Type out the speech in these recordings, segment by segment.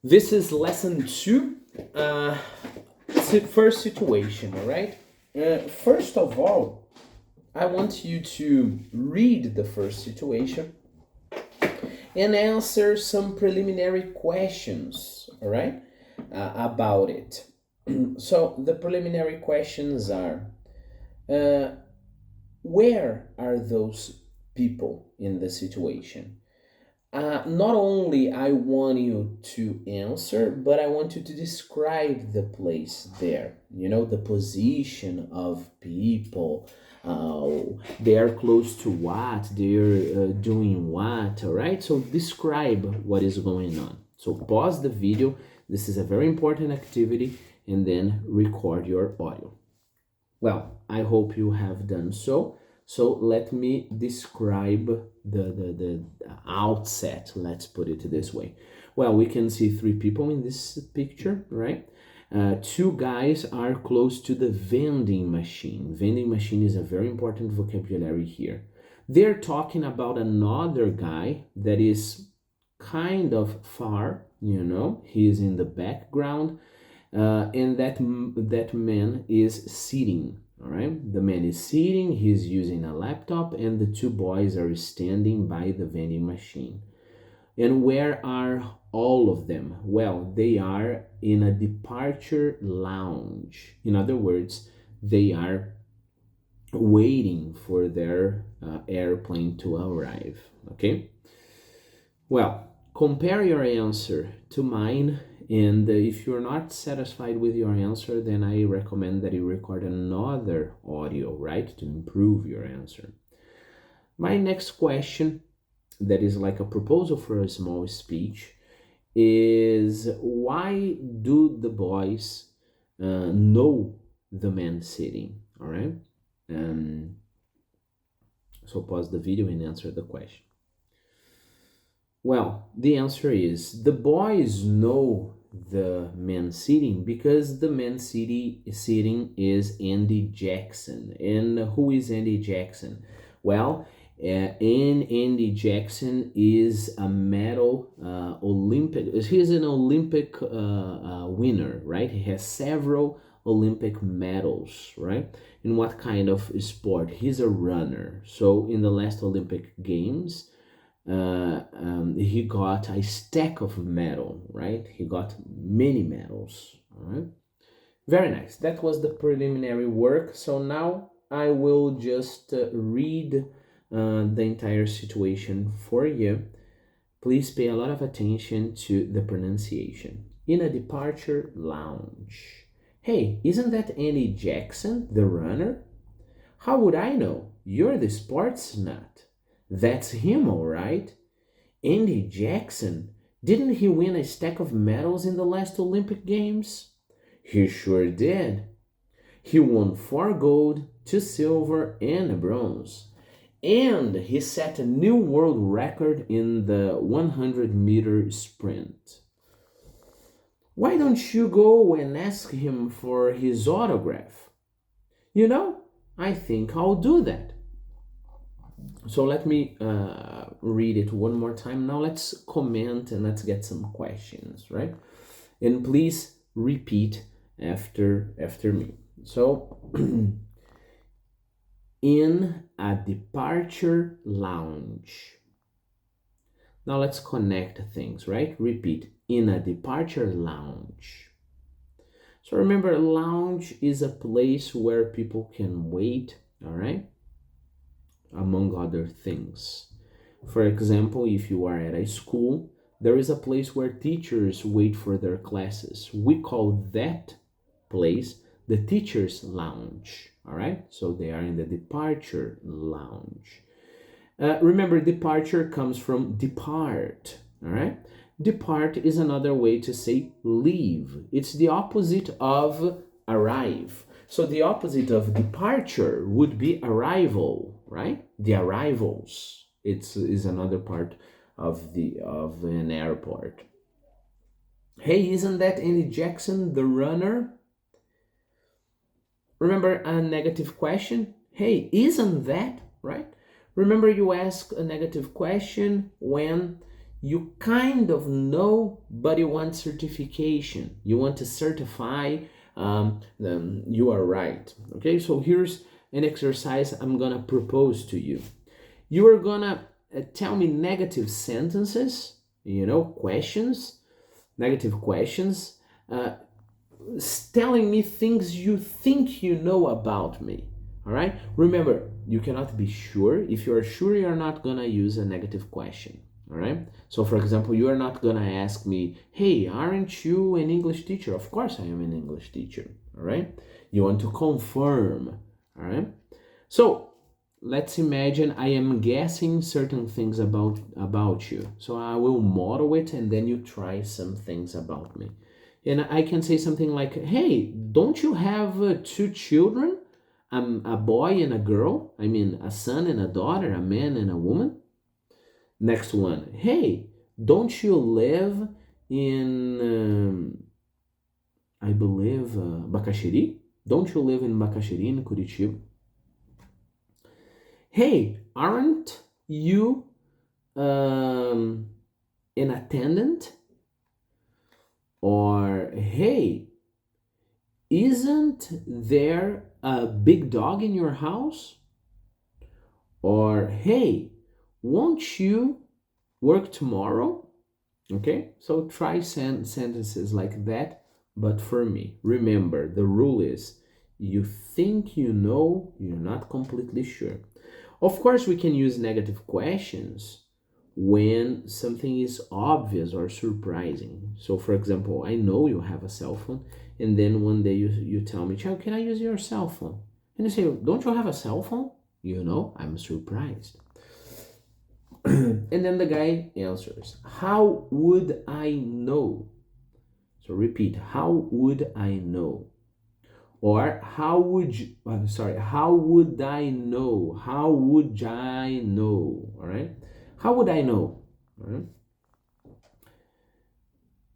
This is lesson two, first situation, all right? First of all, I want you to read the first situation and answer some preliminary questions, all right, about it. So the preliminary questions are, uh, where are those people in the situation? Not only I want you to answer, but I want you to describe the place there. You know, the position of people. They are close to what? They're doing what? All right. So describe what is going on. So pause the video. This is a very important activity, and then record your audio. Well, I hope you have done so. So let me describe the outset, let's put it this way. Well, we can see three people in this picture, right? Two guys are close to the vending machine. Vending machine is a very important vocabulary here. They're talking about another guy that is kind of far, you know, he is in the background, and that man is sitting. All right, the man is sitting, he's using a laptop, and the two boys are standing by the vending machine. And where are all of them? Well, they are in a departure lounge. In other words, they are waiting for their airplane to arrive. Okay, well, compare your answer to mine, and if you're not satisfied with your answer, then I recommend that you record another audio, right, to improve your answer. My next question, that is like a proposal for a small speech, is why do the boys know the man sitting? All right. Um, so pause the video and answer the question. Well, the answer is the boys know the man sitting because the man sitting is Andy Jackson. And who is Andy Jackson? Well, Andy Jackson is a medal Olympic. He's an Olympic winner, right? He has several Olympic medals, right? In what kind of sport? He's a runner. So in the last Olympic Games, he got a stack of medal, right? He got many medals, all right? Very nice. That was the preliminary work. So now I will just read the entire situation for you. Please pay a lot of attention to the pronunciation. In a departure lounge. Hey, isn't that Andy Jackson, the runner? How would I know? You're the sports nut. That's him, all right. Andy Jackson. Didn't he win a stack of medals in the last Olympic Games? He sure did. He won 4 gold, 2 silver, and a bronze. And he set a new world record in the 100-meter sprint. Why don't you go and ask him for his autograph? You know, I think I'll do that. So let me read it one more time. Now let's comment and let's get some questions, right? And please repeat after me. So in a departure lounge. Now let's connect things, right? Repeat. In a departure lounge. So remember, lounge is a place where people can wait, all right? Among other things. For example, if you are at a school, there is a place where teachers wait for their classes. We call that place the teacher's lounge. All right, so they are in the departure lounge. Remember, departure comes from depart. All right, depart is another way to say leave. It's the opposite of arrive. So the opposite of departure would be arrival, right? The arrivals. Is another part of an airport. Hey, isn't that Andy Jackson, the runner? Remember a negative question? Hey, isn't that, right? Remember you ask a negative question when you kind of know, but you want certification. You want to certify you are right. Okay, so here's an exercise I'm gonna propose to you. You are gonna tell me negative sentences, questions, negative questions, telling me things you think you know about me. All right, remember, you cannot be sure. If you are sure, you're not gonna use a negative question. All right, so for example, you are not gonna ask me, hey, aren't you an English teacher? Of course I am an English teacher. All right, you want to confirm. All right, so let's imagine I am guessing certain things about you. So I will model it, and then you try some things about me. And I can say something like, hey, don't you have two children? A boy and a girl? I mean, a son and a daughter, a man and a woman? Next one, hey, don't you live in, I believe, Bacaxiri? Don't you live in Bacaxiri, in Curitiba? Hey, aren't you an attendant? Or, hey, isn't there a big dog in your house? Or, hey, won't you work tomorrow? Okay, so try sentences like that, but for me. Remember, the rule is you think you know, you're not completely sure. Of course, we can use negative questions when something is obvious or surprising. So, for example, I know you have a cell phone, and then one day you tell me, Child, can I use your cell phone? And you say, don't you have a cell phone? I'm surprised. And then the guy answers, how would I know? So repeat, how would I know? Or how would you, how would I know? How would I know? All right. How would I know? All right.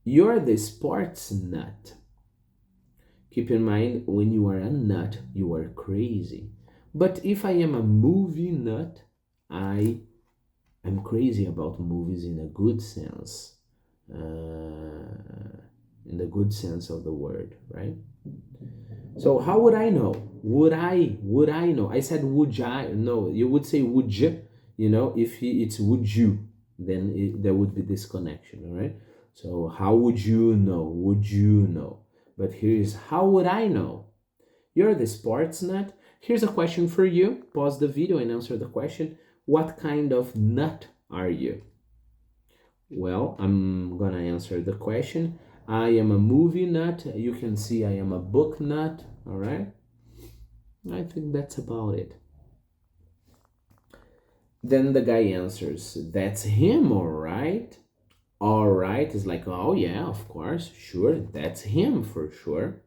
You're the sports nut. Keep in mind, when you are a nut, you are crazy. But if I am a movie nut, I am crazy about movies in a good sense. In the good sense of the word, right? So how would I know? Would I know? I said would I? No, you would say would you? If it's would you, then there would be this connection, all right? So how would you know? Would you know? But here's how would I know? You're the sports nut. Here's a question for you. Pause the video and answer the question. What kind of nut are you? Well, I'm gonna answer the question. I am a movie nut. You can see I am a book nut. All right. I think that's about it. Then the guy answers, that's him, all right. All right is like, oh yeah, of course, sure, that's him for sure.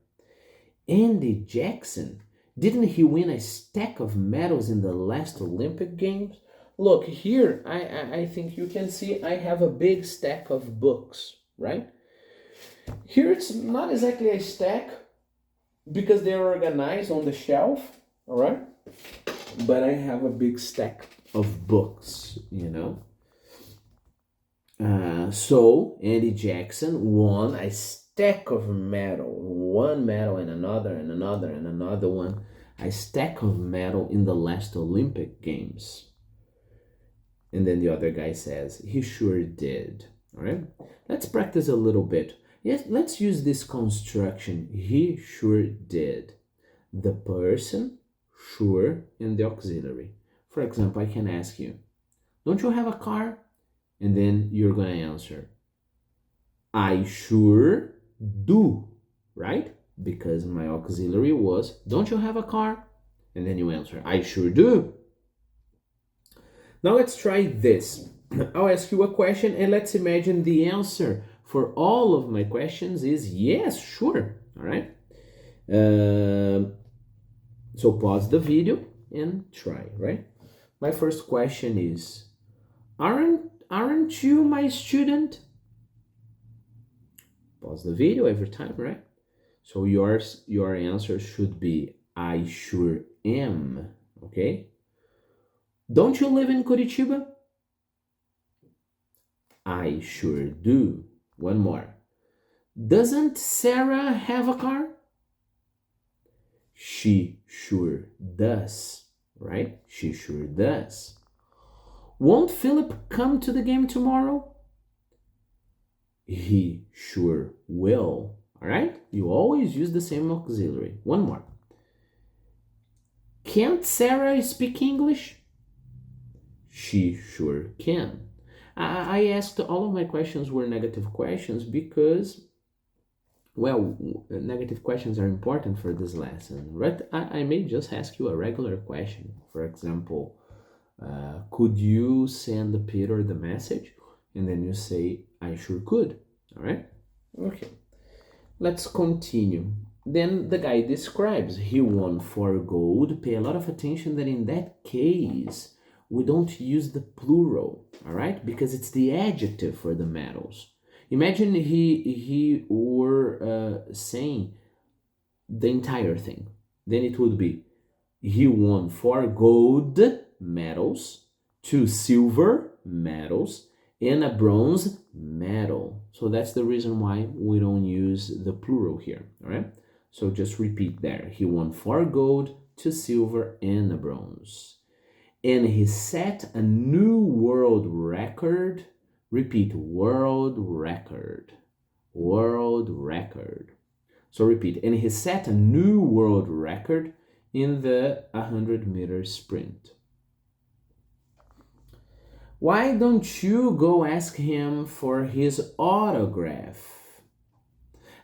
Andy Jackson, didn't he win a stack of medals in the last Olympic Games? Look, here, I think you can see I have a big stack of books, right? Here it's not exactly a stack because they're organized on the shelf, all right? But I have a big stack of books, So Andy Jackson won a stack of medal, one medal and another and another and another one, a stack of medal in the last Olympic Games. And then the other guy says, he sure did. All right, let's practice a little bit. Yes, let's use this construction. He sure did. The person, sure, and the auxiliary. For example, I can ask you, don't you have a car? And then you're going to answer, I sure do, right? Because my auxiliary was, don't you have a car? And then you answer, I sure do. Now let's try this. I'll ask you a question and let's imagine the answer for all of my questions is yes, sure. All right. So pause the video and try, right? My first question is, aren't you my student? Pause the video every time, right? So your answer should be, I sure am, okay? Don't you live in Curitiba? I sure do. One more. Doesn't Sarah have a car? She sure does, right? She sure does. Won't Philip come to the game tomorrow? He sure will. All right? You always use the same auxiliary. One more. Can't Sarah speak English? She sure can. I asked all of my questions were negative questions because, well, negative questions are important for this lesson, right? I may just ask you a regular question. For example, could you send Peter the message? And then you say, I sure could. All right? Okay. Let's continue. Then the guy describes he won 4 gold. Pay a lot of attention that in that case, we don't use the plural, all right? Because it's the adjective for the medals. Imagine he were saying the entire thing. Then it would be he won 4 gold medals, 2 silver medals, and a bronze medal. So that's the reason why we don't use the plural here, all right? So just repeat there. He won 4 gold, 2 silver, and a bronze. And he set a new world record. Repeat, world record. World record. So repeat, and he set a new world record in the 100-meter sprint. Why don't you go ask him for his autograph?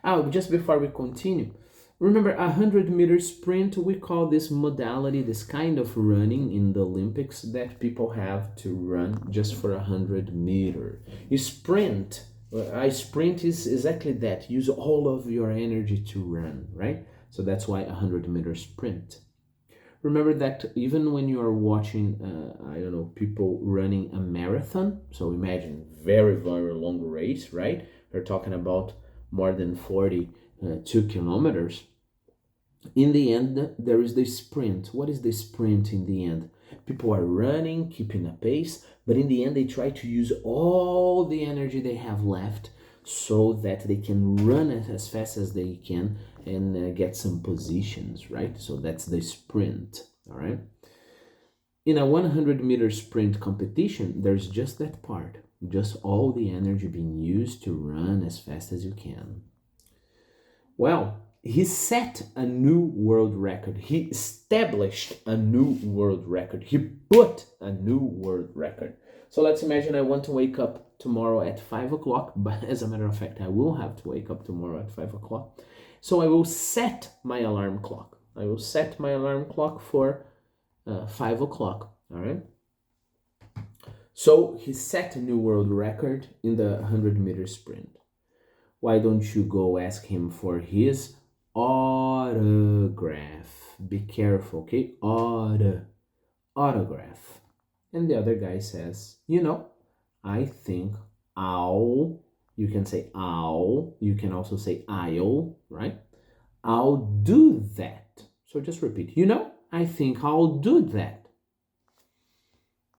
Oh, just before we continue, remember 100-meter sprint, we call this modality, this kind of running in the Olympics that people have to run just for 100-meter. A sprint is exactly that. Use all of your energy to run, right? So that's why 100-meter sprint. Remember that even when you are watching, people running a marathon, so imagine very, very long race, right? We're talking about more than 42 kilometers. In the end, there is the sprint. What is the sprint in the end? People are running, keeping a pace, but in the end, they try to use all the energy they have left so that they can run it as fast as they can and get some positions, right? So that's the sprint, all right? In a 100-meter sprint competition, there's just that part, just all the energy being used to run as fast as you can. Well, he set a new world record. He established a new world record. He put a new world record. So let's imagine I want to wake up tomorrow at 5 o'clock, but as a matter of fact, I will have to wake up tomorrow at 5 o'clock. So I will set my alarm clock. I will set my alarm clock for 5 o'clock, all right? So he set a new world record in the 100-meter sprint. Why don't you go ask him for his autograph? Be careful, okay? Autograph. And the other guy says, I think you can say I'll, you can also say I'll, right? I'll do that. So just repeat, I think I'll do that.